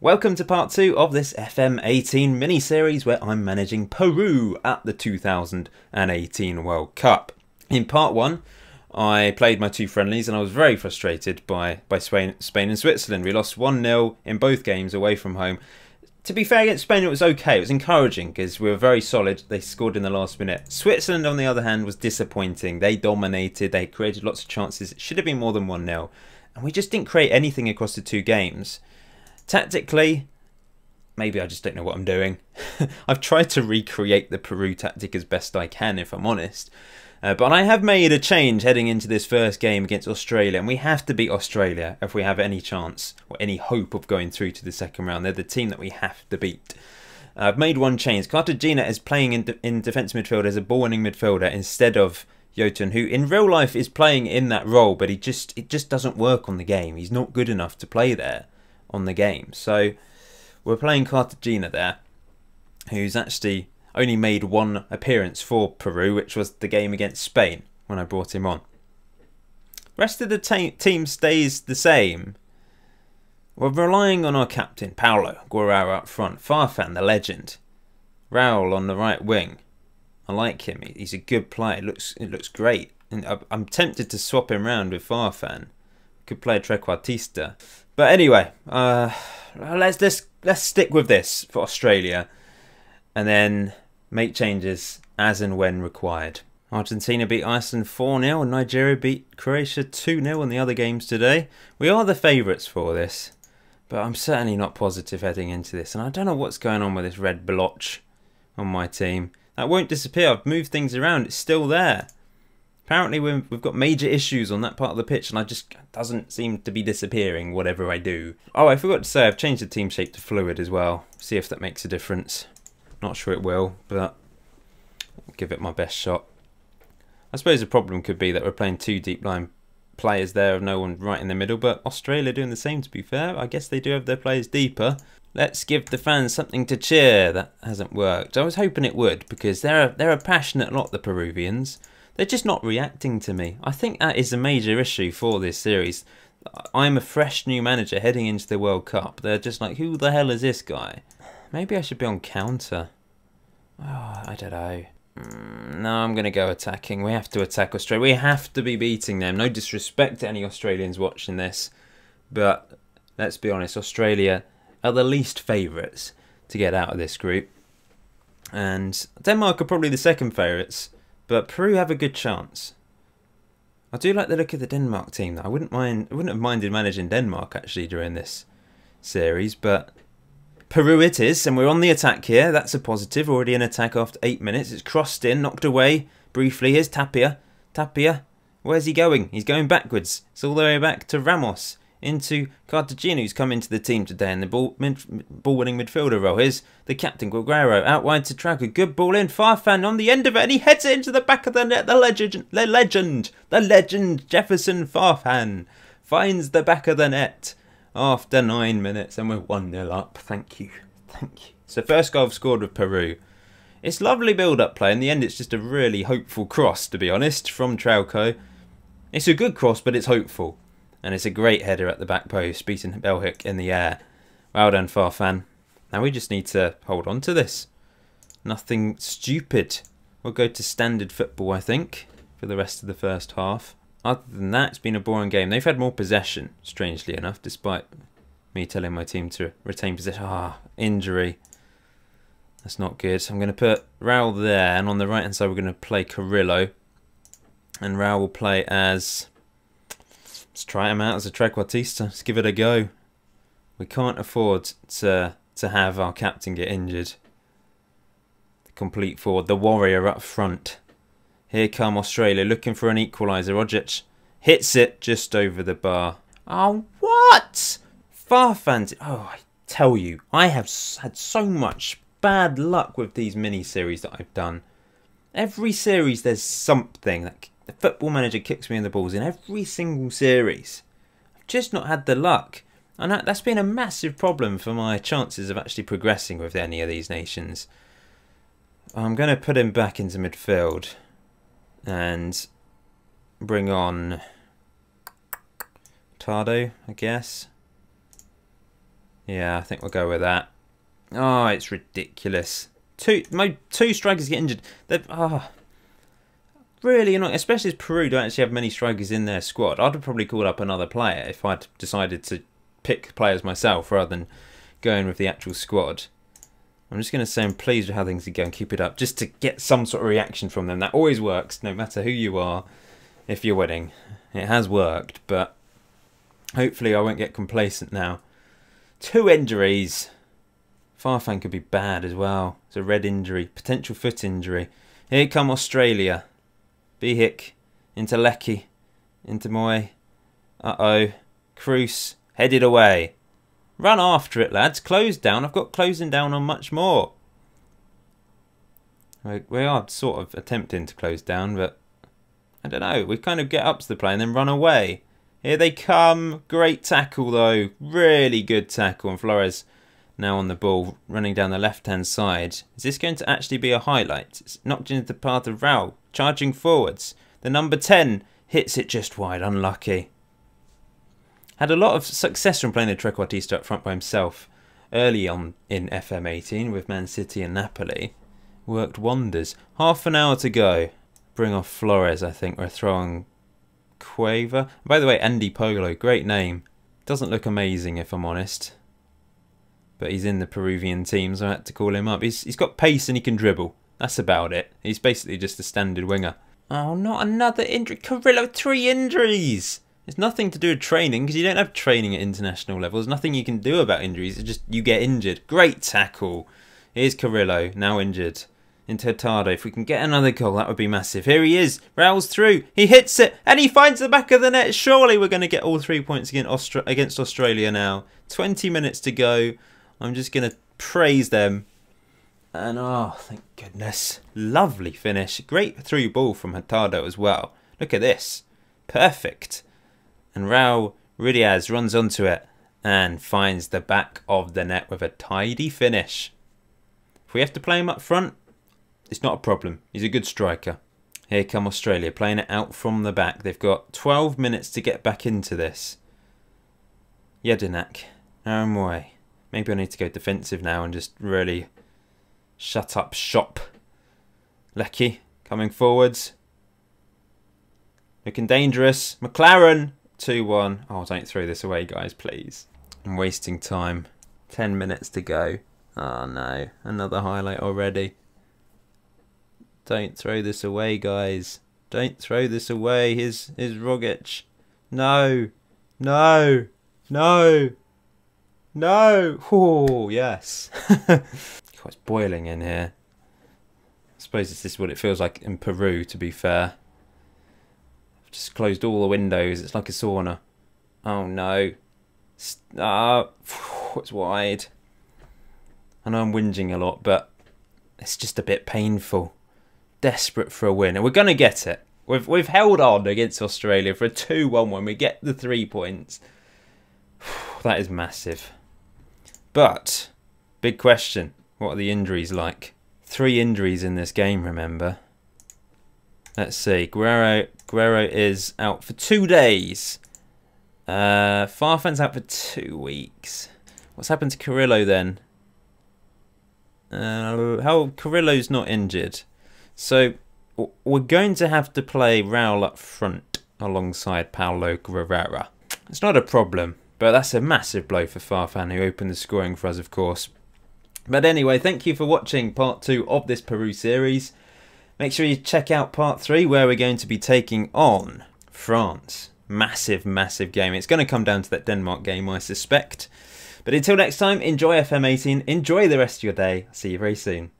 Welcome to part 2 of this FM18 mini-series where I'm managing Peru at the 2018 World Cup. In part 1, I played my two friendlies and I was very frustrated by Spain and Switzerland. We lost 1-0 in both games away from home. To be fair, against Spain it was okay, it was encouraging because we were very solid, they scored in the last minute. Switzerland on the other hand was disappointing, they dominated, they created lots of chances, it should have been more than 1-0. And we just didn't create anything across the two games. Tactically, maybe I just don't know what I'm doing. I've tried to recreate the Peru tactic as best I can, if I'm honest. But I have made a change heading into this first game against Australia. And we have to beat Australia if we have any chance or any hope of going through to the second round. They're the team that we have to beat. I've made one change. Cartagena is playing in defence midfield as a ball-winning midfielder instead of Jotun, who in real life is playing in that role. But it just doesn't work on the game. He's not good enough to play there on the game. So we're playing Cartagena there, who's actually only made one appearance for Peru, which was the game against Spain when I brought him on. Rest of the team stays the same. We're relying on our captain, Paulo Guerrero up front, Farfan, the legend, Raul on the right wing. I like him, he's a good player, it looks great. And I'm tempted to swap him around with Farfan. Could play a trequartista. But anyway, let's stick with this for Australia and then make changes as and when required. Argentina beat Iceland 4-0 and Nigeria beat Croatia 2-0 in the other games today. We are the favourites for this, but I'm certainly not positive heading into this. And I don't know what's going on with this red blotch on my team. That won't disappear. I've moved things around. It's still there. Apparently we've got major issues on that part of the pitch and I just doesn't seem to be disappearing whatever I do. Oh, I forgot to say I've changed the team shape to fluid as well. See if that makes a difference. Not sure it will, but I'll give it my best shot. I suppose the problem could be that we're playing two deep line players there with no one right in the middle, but Australia are doing the same, to be fair. I guess they do have their players deeper. Let's give the fans something to cheer. That hasn't worked. I was hoping it would because they're a passionate lot, the Peruvians. They're just not reacting to me. I think that is a major issue for this series. I'm a fresh new manager heading into the World Cup. They're just like, who the hell is this guy? Maybe I should be on counter. Oh, I don't know. No, I'm going to go attacking. We have to attack Australia. We have to be beating them. No disrespect to any Australians watching this. But let's be honest, Australia are the least favourites to get out of this group. And Denmark are probably the second favourites. But Peru have a good chance. I do like the look of the Denmark team though. I wouldn't have minded managing Denmark actually during this series, but Peru it is, and we're on the attack here. That's a positive. Already in attack after 8 minutes. It's crossed in, knocked away briefly. Here's Tapia. Tapia, where's he going? He's going backwards. It's all the way back to Ramos. Into Cartagena, who's come into the team today in the ball-winning midfielder role. Here's the captain, Guerrero, out wide to Tracker. Good ball in, Farfan on the end of it, and he heads it into the back of the net. The legend, Jefferson Farfan finds the back of the net after 9 minutes, and we're 1-0 up. Thank you. So first goal scored with Peru. It's lovely build-up play. In the end, it's just a really hopeful cross, to be honest, from Trauco. It's a good cross, but it's hopeful. And it's a great header at the back post, beating Belhic in the air. Well done, Farfan. Now we just need to hold on to this. Nothing stupid. We'll go to standard football, I think, for the rest of the first half. Other than that, it's been a boring game. They've had more possession, strangely enough, despite me telling my team to retain possession. Injury. That's not good. I'm going to put Raul there, and on the right-hand side we're going to play Carrillo. And Raul will play as... Let's try him out as a trequartista. Let's give it a go. We can't afford to have our captain get injured. The complete forward, the warrior up front. Here come Australia looking for an equaliser. Rogic hits it just over the bar. Oh, what? Farfan. Oh, I tell you, I have had so much bad luck with these mini-series that I've done. Every series there's something that... The football manager kicks me in the balls in every single series. I've just not had the luck. And that's been a massive problem for my chances of actually progressing with any of these nations. I'm going to put him back into midfield. And bring on Tardo, I guess. Yeah, I think we'll go with that. Oh, it's ridiculous. Two strikers get injured. Really annoying, especially as Peru don't actually have many strikers in their squad. I'd have probably called up another player if I'd decided to pick players myself rather than going with the actual squad. I'm just going to say I'm pleased with how things are going. Keep it up, just to get some sort of reaction from them. That always works, no matter who you are, if you're winning. It has worked, but hopefully I won't get complacent now. 2 injuries. Farfan could be bad as well. It's a red injury, potential foot injury. Here come Australia. Bihik into Lecky, into Moy. Uh-oh. Cruz headed away. Run after it, lads. Close down. I've got closing down on much more. We are sort of attempting to close down, but I don't know. We kind of get up to the play and then run away. Here they come. Great tackle, though. Really good tackle. And Flores now on the ball, running down the left-hand side. Is this going to actually be a highlight? It's knocked into the path of Raul. Charging forwards. The number 10 hits it just wide. Unlucky. Had a lot of success from playing the trequartista up front by himself early on in FM18 with Man City and Napoli. Worked wonders. Half an hour to go. Bring off Flores, I think. We're throwing Cueva. By the way, Andy Polo, great name. Doesn't look amazing if I'm honest. But he's in the Peruvian team, so I had to call him up. He's got pace and he can dribble. That's about it. He's basically just a standard winger. Oh, not another injury. Carrillo, 3 injuries. It's nothing to do with training, because you don't have training at international level. There's nothing you can do about injuries. It's just you get injured. Great tackle. Here's Carrillo, now injured. Into Hurtado. If we can get another goal, that would be massive. Here he is. Raul's through. He hits it, and he finds the back of the net. Surely we're going to get all 3 points against Australia now. 20 minutes to go. I'm just going to praise them. And oh, thank goodness. Lovely finish. Great through ball from Hurtado as well. Look at this. Perfect. And Raul Rudiaz runs onto it and finds the back of the net with a tidy finish. If we have to play him up front, it's not a problem. He's a good striker. Here come Australia, playing it out from the back. They've got 12 minutes to get back into this. Jedinak, Aramway. Maybe I need to go defensive now and just really shut up shop. Lecky coming forwards. Looking dangerous. McLaren. 2-1. Oh, don't throw this away, guys, please. I'm wasting time. 10 minutes to go. Oh, no. Another highlight already. Don't throw this away, guys. Don't throw this away. Here's Rogic. No. No. No. No. Oh, yes. God, it's boiling in here. I suppose this is what it feels like in Peru, to be fair. Just closed all the windows. It's like a sauna. Oh no. It's wide. I know I'm whinging a lot, but it's just a bit painful. Desperate for a win. And we're going to get it. We've held on against Australia for a 2-1 when we get the 3 points. That is massive. But, big question. What are the injuries like? 3 injuries in this game, remember? Let's see. Guerrero is out for 2 days. Farfan's out for 2 weeks. What's happened to Carrillo then? Carrillo's not injured. So we're going to have to play Raul up front alongside Paulo Guerrero. It's not a problem, but that's a massive blow for Farfan, who opened the scoring for us, of course. But anyway, thank you for watching part 2 of this Peru series. Make sure you check out part 3, where we're going to be taking on France. Massive, massive game. It's going to come down to that Denmark game, I suspect. But until next time, enjoy FM18. Enjoy the rest of your day. See you very soon.